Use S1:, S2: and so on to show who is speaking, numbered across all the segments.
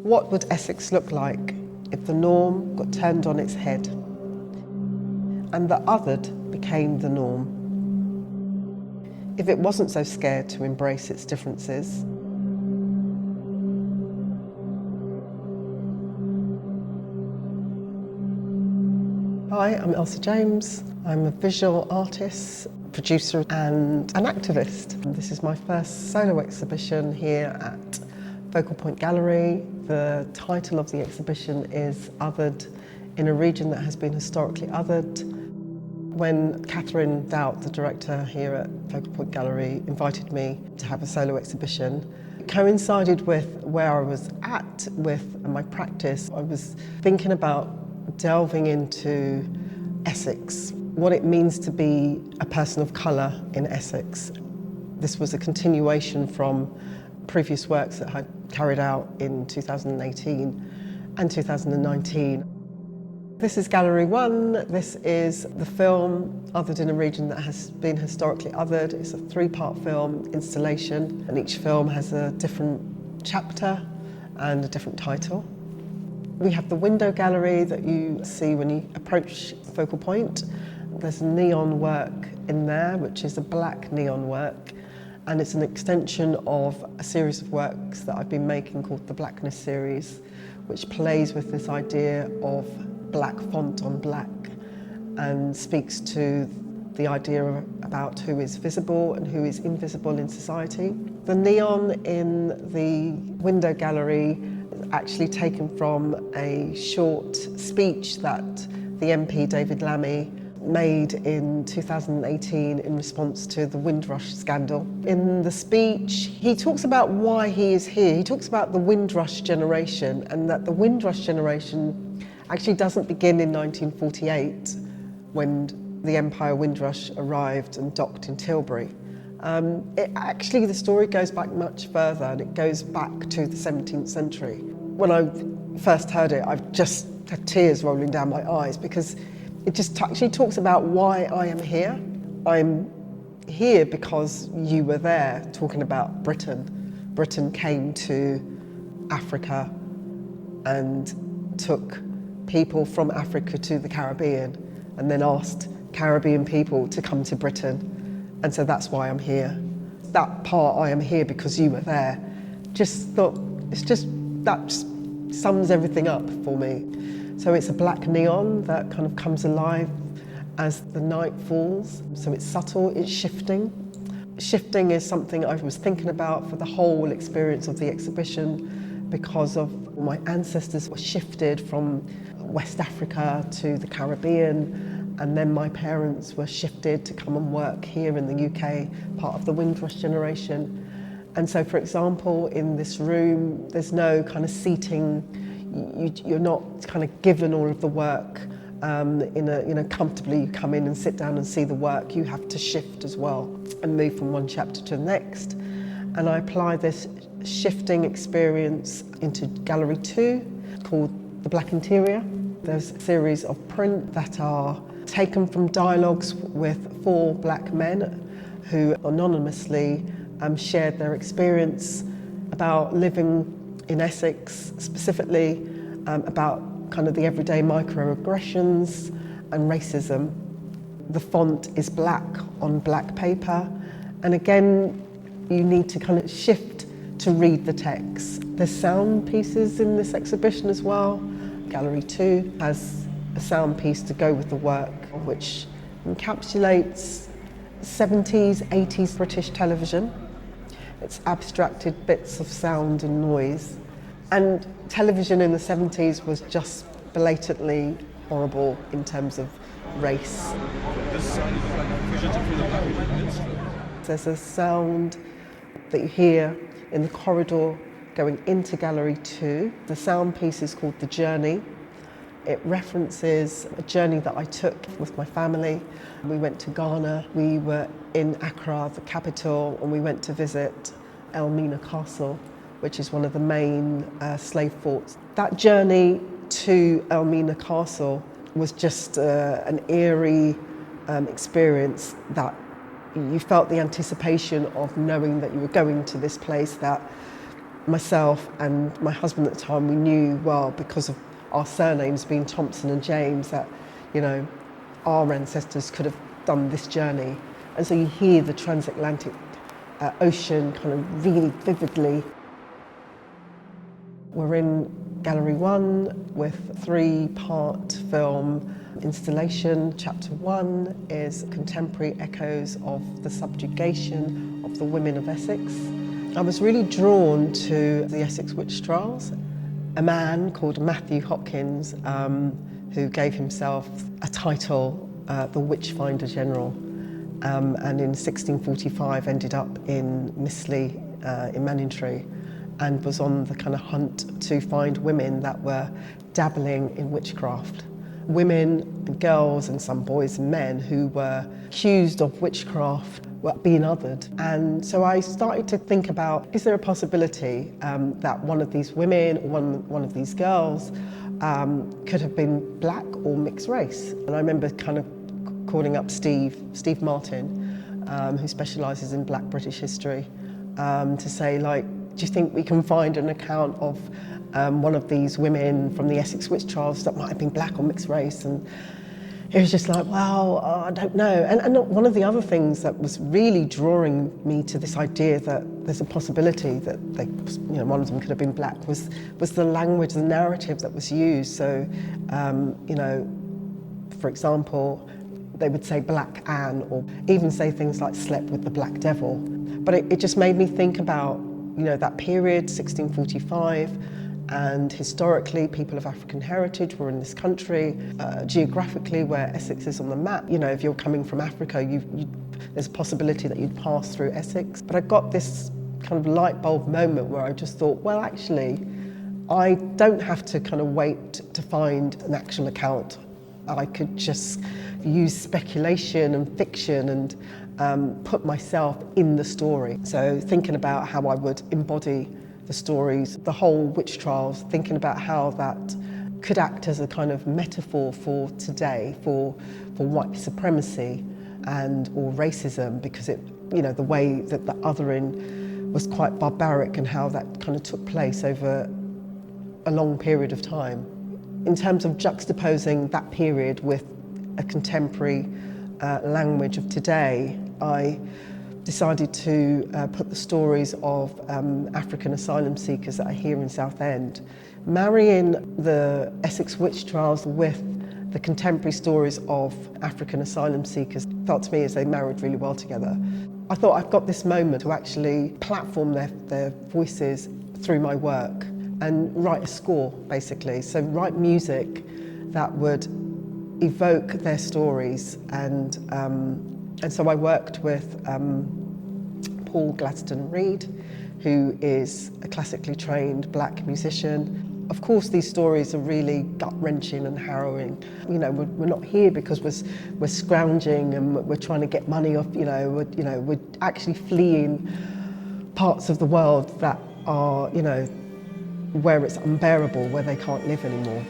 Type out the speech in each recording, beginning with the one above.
S1: What would Essex look like if the norm got turned on its head and the othered became the norm? If it wasn't so scared to embrace its differences? Hi, I'm Elsa James. I'm a visual artist, producer and an activist. This is my first solo exhibition here at Focal Point Gallery. The title of the exhibition is Othered in a Region That Has Been Historically Othered. When Catherine Dowd, the director here at Focal Point Gallery, invited me to have a solo exhibition, it coincided with where I was at with my practice. I was thinking about delving into Essex, what it means to be a person of colour in Essex. This was a continuation from previous works that I carried out in 2018 and 2019. This is Gallery 1. This is the film Othered in a Region That Has Been Historically Othered. It's a 3-part film installation, and each film has a different chapter and a different title. We have the window gallery that you see when you approach Focal Point. There's neon work in there, which is a black neon work, and it's an extension of a series of works that I've been making called the Blackness series, which plays with this idea of black font on black and speaks to the idea about who is visible and who is invisible in society. The neon in the window gallery is actually taken from a short speech that the MP David Lammy made in 2018 in response to the Windrush scandal. In the speech, he talks about why he is here. He talks about the Windrush generation, and that the Windrush generation actually doesn't begin in 1948 when the Empire Windrush arrived and docked in Tilbury. Actually, the story goes back much further, and it goes back to the 17th century. When I first heard it, I've just had tears rolling down my eyes, because it just actually talks about why I am here. I'm here because you were there, talking about Britain. Britain came to Africa and took people from Africa to the Caribbean, and then asked Caribbean people to come to Britain. And so that's why I'm here. That part, I am here because you were there, just thought, that just sums everything up for me. So it's a black neon that kind of comes alive as the night falls. So it's subtle, it's shifting. Shifting is something I was thinking about for the whole experience of the exhibition, because of my ancestors were shifted from West Africa to the Caribbean, and then my parents were shifted to come and work here in the UK, part of the Windrush generation. And so, for example, in this room, there's no kind of seating. You're not kind of given all of the work comfortably. You come in and sit down and see the work. You have to shift as well and move from one chapter to the next. And I apply this shifting experience into Gallery 2, called The Black Interior. There's a series of print that are taken from dialogues with 4 black men who anonymously shared their experience about living in Essex, specifically about kind of the everyday microaggressions and racism. The font is black on black paper, and again, you need to kind of shift to read the text. There's sound pieces in this exhibition as well. Gallery 2 has a sound piece to go with the work, which encapsulates 70s, 80s British television. It's abstracted bits of sound and noise. And television in the 70s was just blatantly horrible in terms of race. There's a sound that you hear in the corridor going into Gallery 2. The sound piece is called The Journey. It references a journey that I took with my family. We went to Ghana, we were in Accra, the capital, and we went to visit Elmina Castle, which is one of the main slave forts. That journey to Elmina Castle was just an eerie experience, that you felt the anticipation of knowing that you were going to this place that myself and my husband at the time, we knew, well, because of our surnames being Thompson and James, that, you know, our ancestors could have done this journey. And so you hear the transatlantic ocean kind of really vividly. We're in Gallery 1 with a 3-part film installation. Chapter 1 is contemporary echoes of the subjugation of the women of Essex. I was really drawn to the Essex witch trials. A man called Matthew Hopkins, who gave himself a title, the Witchfinder General, and in 1645 ended up in Missley in Manningtree, and was on the kind of hunt to find women that were dabbling in witchcraft. Women and girls and some boys and men who were accused of witchcraft were being othered. And so I started to think about, is there a possibility that one of these women or one of these girls could have been black or mixed race? And I remember kind of calling up Steve Martin, who specialises in black British history, to say, like, do you think we can find an account of one of these women from the Essex witch trials that might have been black or mixed race? And it was just like, well, I don't know. And one of the other things that was really drawing me to this idea that there's a possibility that they, you know, one of them could have been black was the language, the narrative that was used. So, you know, for example, they would say Black Anne, or even say things like slept with the Black Devil. But it just made me think about, you know, that period, 1645, and historically people of African heritage were in this country. Geographically, where Essex is on the map, you know, if you're coming from Africa, there's a possibility that you'd pass through Essex. But I got this kind of light bulb moment where I just thought, well, actually, I don't have to kind of wait to find an actual account. I could just use speculation and fiction and put myself in the story. So thinking about how I would embody the stories, the whole witch trials, thinking about how that could act as a kind of metaphor for today, for white supremacy and or racism, because it, you know, the way that the othering was quite barbaric and how that kind of took place over a long period of time. In terms of juxtaposing that period with a contemporary language of today, I decided to put the stories of African asylum seekers that are here in Southend, marrying the Essex witch trials with the contemporary stories of African asylum seekers. Felt to me as they married really well together. I thought, I've got this moment to actually platform their voices through my work and write a score, basically. So write music that would evoke their stories, and so I worked with Paul Gladstone Reed, who is a classically trained black musician. Of course, these stories are really gut-wrenching and harrowing. You know, we're not here because we're scrounging and we're trying to get money off. We're actually fleeing parts of the world that are, you know, where it's unbearable, where they can't live anymore.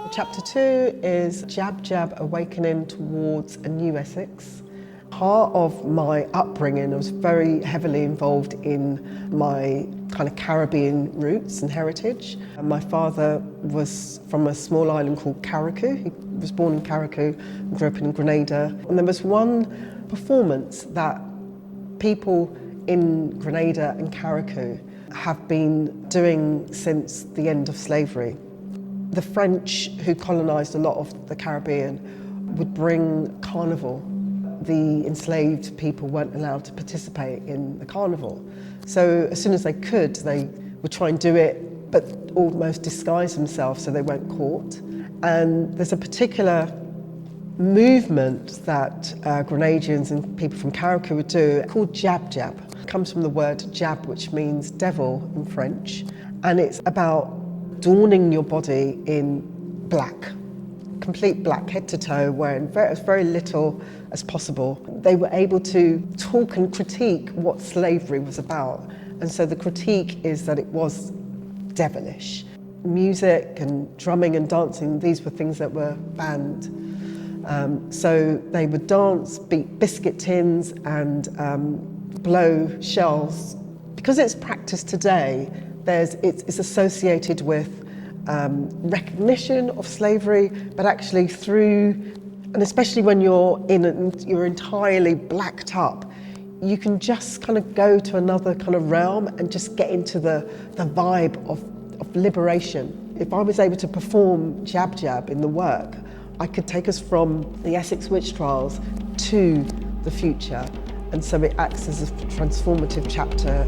S1: Chapter 2 is Jab Jab Awakening Towards a New Essex. Part of my upbringing, I was very heavily involved in my kind of Caribbean roots and heritage. My father was from a small island called Carriacou. He was born in Carriacou and grew up in Grenada. And there was one performance that people in Grenada and Carriacou have been doing since the end of slavery. The French, who colonised a lot of the Caribbean, would bring carnival. The enslaved people weren't allowed to participate in the carnival. So as soon as they could, they would try and do it, but almost disguise themselves so they weren't caught. And there's a particular movement that Grenadians and people from Carriacou would do called Jab Jab. It comes from the word jab, which means devil in French. And it's about adorning your body in black, complete black, head to toe, wearing as very little as possible. They were able to talk and critique what slavery was about And so the critique is that it was devilish. Music and drumming and dancing, these were things that were banned. So they would dance, beat biscuit tins and blow shells. Because it's practiced today, it's associated with recognition of slavery, but actually through, and especially when you're entirely blacked up, you can just kind of go to another kind of realm and just get into the vibe of liberation. If I was able to perform Jab Jab in the work, I could take us from the Essex witch trials to the future. And so it acts as a transformative chapter.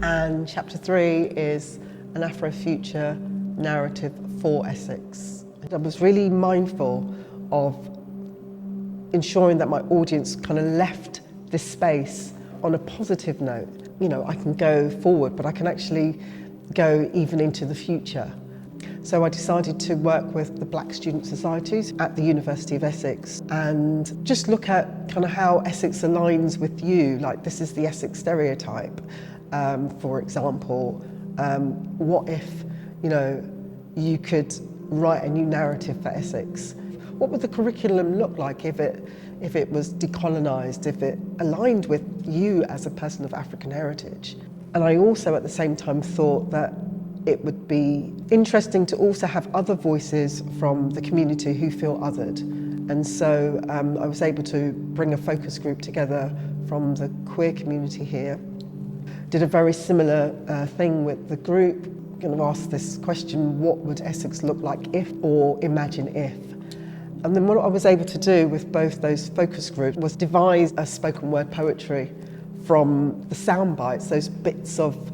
S1: And chapter 3 is an Afrofuture narrative for Essex. I was really mindful of ensuring that my audience kind of left this space on a positive note. You know, I can go forward, but I can actually go even into the future. So I decided to work with the Black Student Societies at the University of Essex and just look at kind of how Essex aligns with you. Like, this is the Essex stereotype. For example, what if, you know, you could write a new narrative for Essex? What would the curriculum look like if it was decolonised, if it aligned with you as a person of African heritage? And I also at the same time thought that it would be interesting to also have other voices from the community who feel othered. And so I was able to bring a focus group together from the queer community here. Did a very similar thing with the group, kind of asked this question, what would Essex look like if, or imagine if? And then what I was able to do with both those focus groups was devise a spoken word poetry from the sound bites, those bits of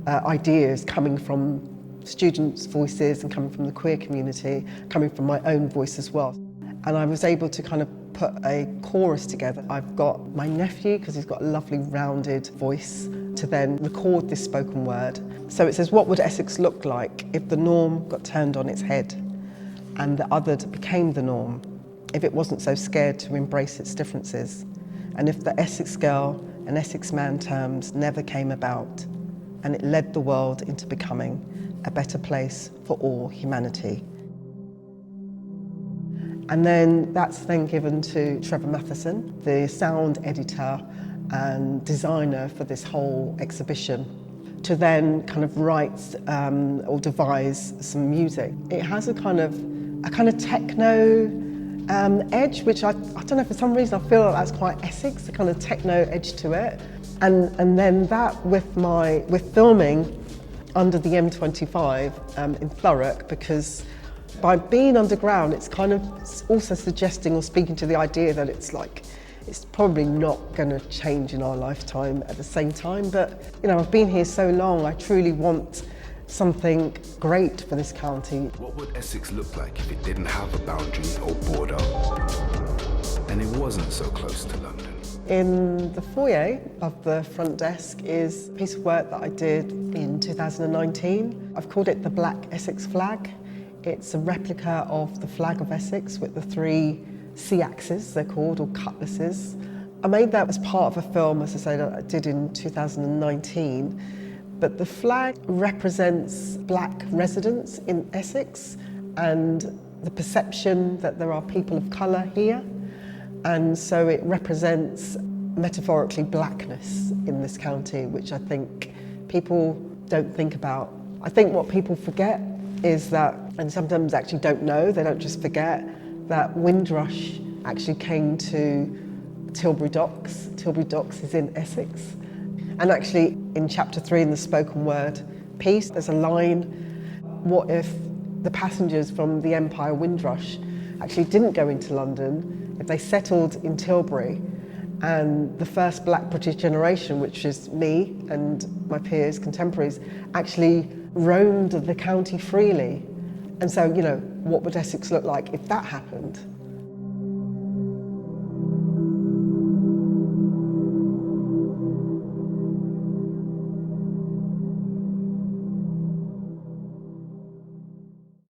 S1: ideas coming from students' voices and coming from the queer community, coming from my own voice as well. And I was able to kind of put a chorus together. I've got my nephew, because he's got a lovely rounded voice, to then record this spoken word. So it says, what would Essex look like if the norm got turned on its head and the othered became the norm, if it wasn't so scared to embrace its differences, and if the Essex girl and Essex man terms never came about, and it led the world into becoming a better place for all humanity. And then that's then given to Trevor Matheson, the sound editor and designer for this whole exhibition, to then kind of write or devise some music. It has a kind of techno edge, which I don't know, for some reason I feel like that's quite Essex, a kind of techno edge to it. And then that with filming under the M25 in Thurrock, because by being underground, it's kind of also suggesting or speaking to the idea that it's probably not going to change in our lifetime at the same time. But, you know, I've been here so long, I truly want something great for this county.
S2: What would Essex look like if it didn't have a boundary or border, and it wasn't so close to London?
S1: In the foyer of the front desk is a piece of work that I did in 2019. I've called it the Black Essex flag. It's a replica of the flag of Essex with the 3 C-axes, they're called, or cutlasses. I made that as part of a film, as I say, that I did in 2019. But the flag represents black residents in Essex and the perception that there are people of colour here. And so it represents metaphorically blackness in this county, which I think people don't think about. I think what people forget is that, and sometimes actually don't know, they don't just forget, that Windrush actually came to Tilbury Docks. Tilbury Docks is in Essex. And actually in chapter 3 in the spoken word piece, there's a line, what if the passengers from the Empire Windrush actually didn't go into London, if they settled in Tilbury, and the first black British generation, which is me and my peers, contemporaries, actually roamed the county freely. And so, you know, what would Essex look like if that happened?